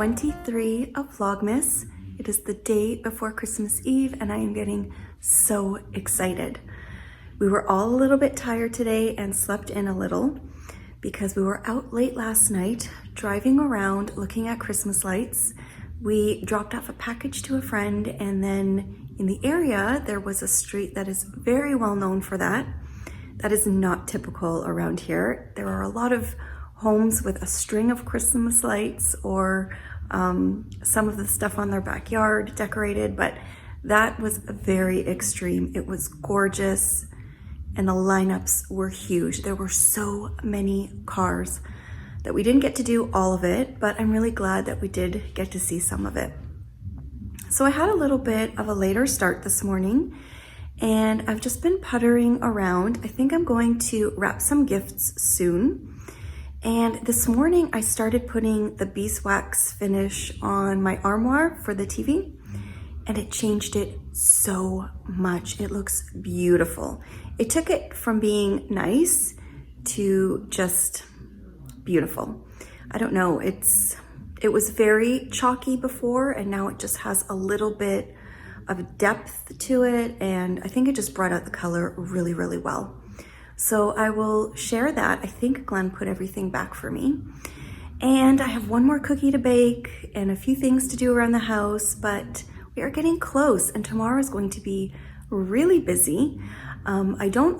23 of Vlogmas. It is the day before Christmas Eve and I am getting so excited. We were all a little bit tired today and slept in a little because we were out late last night driving around looking at Christmas lights. We dropped off a package to a friend, and then in the area there was a street that is very well known for that. That is not typical around here. There are a lot of homes with a string of Christmas lights or some of the stuff on their backyard decorated, but that was very extreme. It was gorgeous and the lineups were huge. There were so many cars that we didn't get to do all of it, but I'm really glad that we did get to see some of it. So I had a little bit of a later start this morning and I've just been puttering around. I think I'm going to wrap some gifts soon. And this morning I started putting the beeswax finish on my armoire for the TV, and it changed it so much. It looks beautiful. It took it from being nice to just beautiful. I don't know, it was very chalky before and now it just has a little bit of depth to it, and I think it just brought out the color really, really well. So I will share that. I think Glenn put everything back for me. And I have one more cookie to bake and a few things to do around the house, but we are getting close and tomorrow is going to be really busy. I don't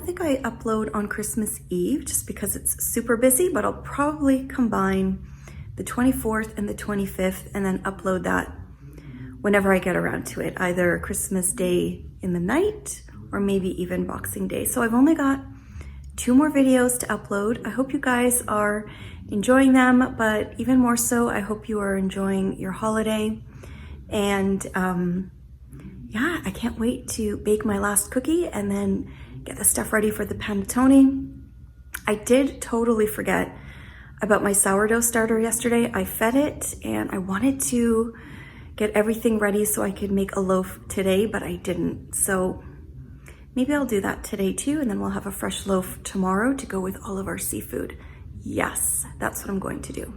think I upload on Christmas Eve just because it's super busy, but I'll probably combine the 24th and the 25th and then upload that whenever I get around to it, either Christmas Day in the night or maybe even Boxing Day. So I've only got 2 more videos to upload. I hope you guys are enjoying them, but even more so, I hope you are enjoying your holiday. And yeah, I can't wait to bake my last cookie and then get the stuff ready for the panettone. I did totally forget about my sourdough starter yesterday. I fed it and I wanted to get everything ready so I could make a loaf today, but I didn't. So maybe I'll do that today too, and then we'll have a fresh loaf tomorrow to go with all of our seafood. Yes, that's what I'm going to do.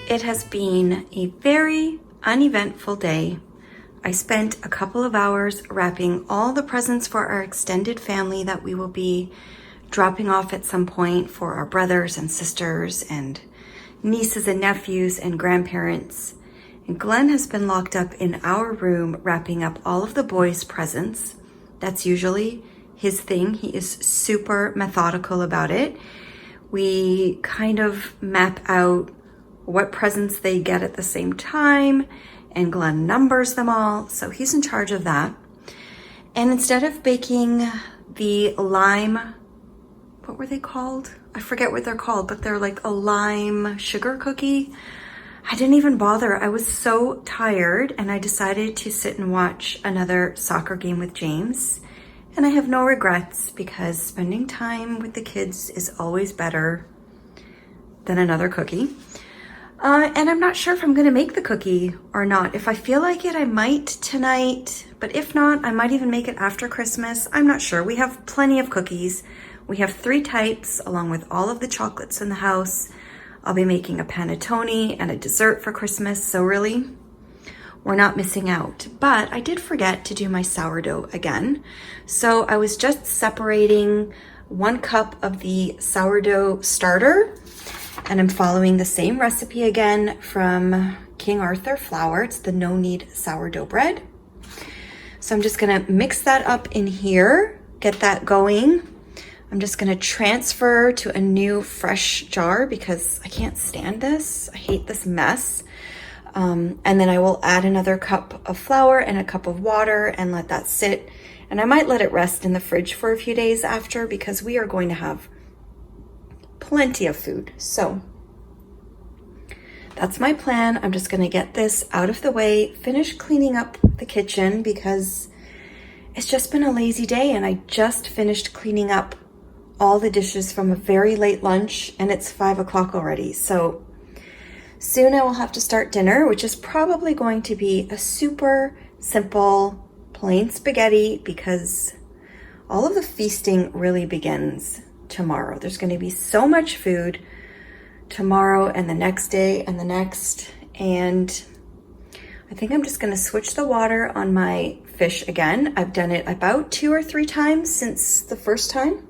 It has been a very uneventful day. I spent a couple of hours wrapping all the presents for our extended family that we will be dropping off at some point for our brothers and sisters and nieces and nephews and grandparents. And Glenn has been locked up in our room wrapping up all of the boys' presents. That's usually his thing. He is super methodical about it. We kind of map out what presents they get at the same time, and Glenn numbers them all, so he's in charge of that. And instead of baking the lime, what were they called? I forget what they're called, but they're like a lime sugar cookie. I didn't even bother. I was so tired and I decided to sit and watch another soccer game with James. And I have no regrets because spending time with the kids is always better than another cookie. And I'm not sure if I'm gonna make the cookie or not. If I feel like it, I might tonight, but if not, I might even make it after Christmas. I'm not sure. We have plenty of cookies. We have 3 types along with all of the chocolates in the house. I'll be making a panettone and a dessert for Christmas, so really, we're not missing out. But I did forget to do my sourdough again. So I was just separating 1 cup of the sourdough starter, and I'm following the same recipe again from King Arthur flour. It's the no-knead sourdough bread. So I'm just gonna mix that up in here, get that going. I'm just gonna transfer to a new fresh jar because I can't stand this. I hate this mess. And then I will add another cup of flour and a cup of water and let that sit. And I might let it rest in the fridge for a few days after, because we are going to have plenty of food. So that's my plan. I'm just gonna get this out of the way, finish cleaning up the kitchen because it's just been a lazy day, and I just finished cleaning up all the dishes from a very late lunch, and it's 5 o'clock already. So soon I will have to start dinner, which is probably going to be a super simple plain spaghetti, because all of the feasting really begins tomorrow. There's going to be so much food tomorrow and the next day and the next. And I think I'm just going to switch the water on my fish again. I've done it about 2 or 3 times since the first time.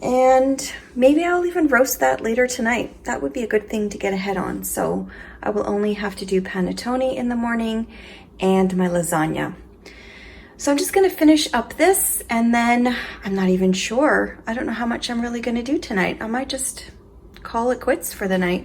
And maybe I'll even roast that later tonight. That would be a good thing to get ahead on. So I will only have to do panettone in the morning and my lasagna. So I'm just gonna finish up this, and then I'm not even sure. I don't know how much I'm really gonna do tonight. I might just call it quits for the night.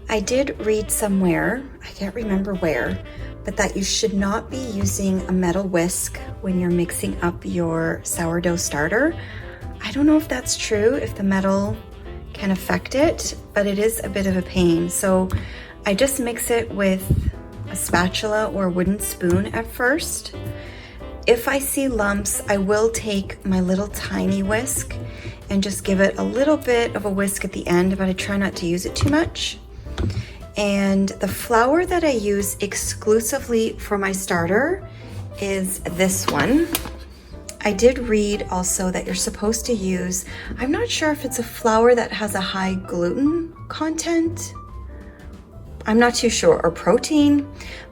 I did read somewhere, I can't remember where, but that you should not be using a metal whisk when you're mixing up your sourdough starter. I don't know if that's true, if the metal can affect it, but it is a bit of a pain. So I just mix it with a spatula or a wooden spoon at first. If I see lumps, I will take my little tiny whisk and just give it a little bit of a whisk at the end, but I try not to use it too much. And the flour that I use exclusively for my starter is this one. I did read also that you're supposed to use, I'm not sure if it's a flour that has a high gluten content. I'm not too sure, or protein,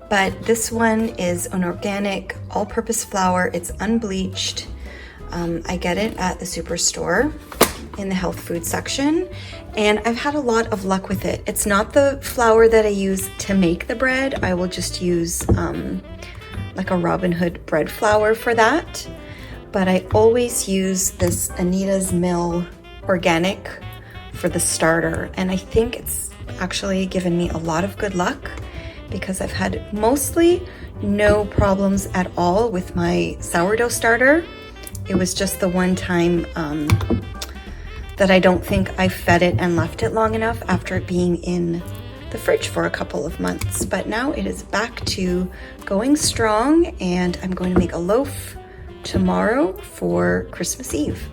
but this one is an organic all-purpose flour. It's unbleached. I get it at the superstore in the health food section, and I've had a lot of luck with it. It's not the flour that I use to make the bread. I will just use like a Robin Hood bread flour for that. But I always use this Anita's Mill organic for the starter. And I think it's actually given me a lot of good luck, because I've had mostly no problems at all with my sourdough starter. It was just the one time that I don't think I fed it and left it long enough after it being in the fridge for a couple of months. But now it is back to going strong, and I'm going to make a loaf tomorrow for Christmas Eve.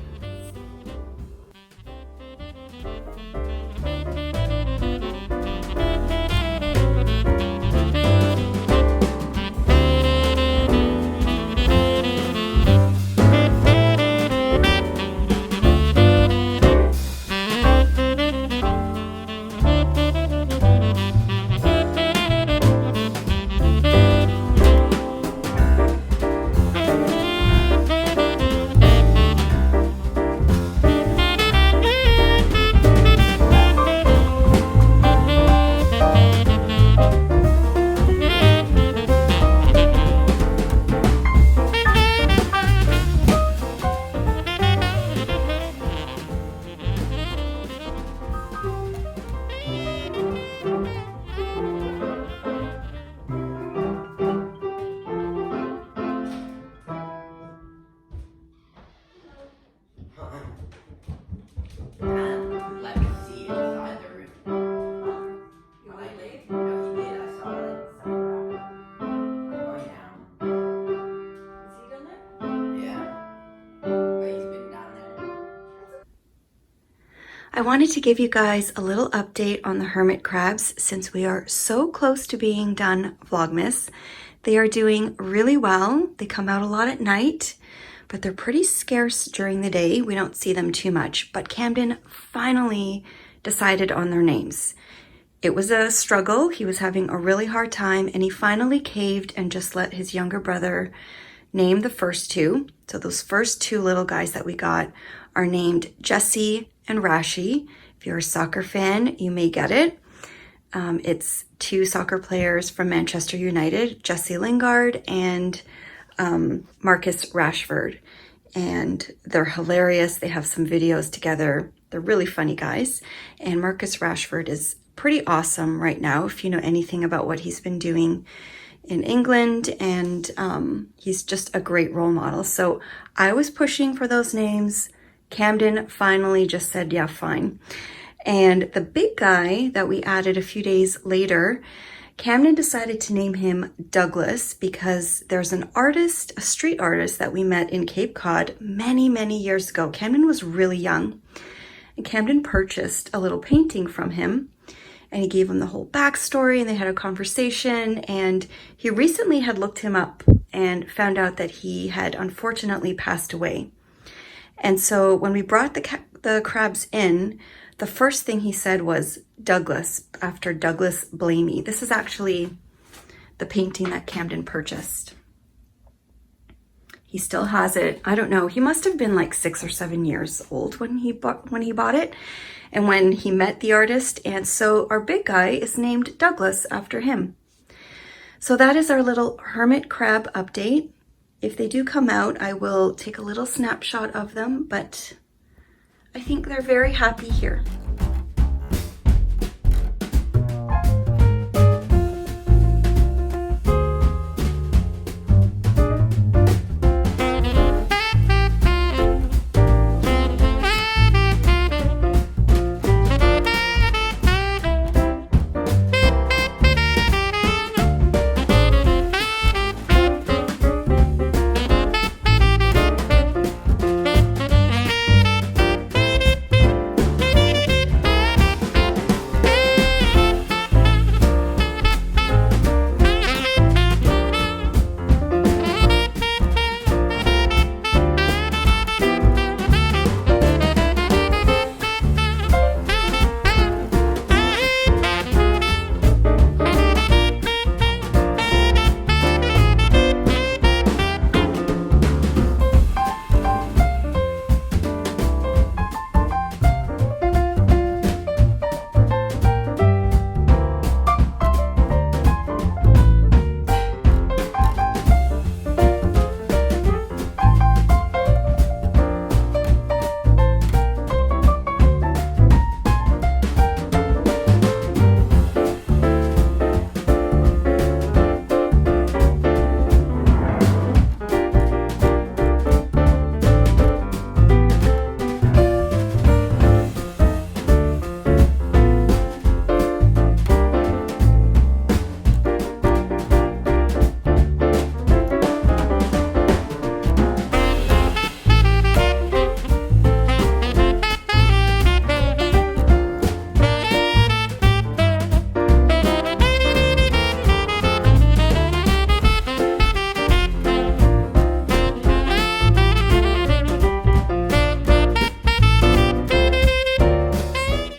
I wanted to give you guys a little update on the hermit crabs since we are so close to being done Vlogmas. They are doing really well. They come out a lot at night, but they're pretty scarce during the day. We don't see them too much, but Camden finally decided on their names. It was a struggle. He was having a really hard time, and he finally caved and just let his younger brother name the first two. So those first two little guys that we got are named Jesse and Rashi. If you're a soccer fan, you may get it. It's two soccer players from Manchester United, Jesse Lingard and Marcus Rashford, and they're hilarious. They have some videos together. They're really funny guys. And Marcus Rashford is pretty awesome right now, if you know anything about what he's been doing in England, and he's just a great role model. So I was pushing for those names. Camden finally just said, yeah, fine. And the big guy that we added a few days later, Camden decided to name him Douglas because there's an artist, a street artist that we met in Cape Cod many, many years ago. Camden was really young, and Camden purchased a little painting from him, and he gave him the whole backstory, and they had a conversation, and he recently had looked him up and found out that he had unfortunately passed away. And so when we brought the crabs in, the first thing he said was Douglas, after Douglas Blamey. This is actually the painting that Camden purchased. He still has it. I don't know. He must have been like 6 or 7 years old when he bought it, and when he met the artist. And so our big guy is named Douglas after him. So that is our little hermit crab update. If they do come out, I will take a little snapshot of them, but I think they're very happy here.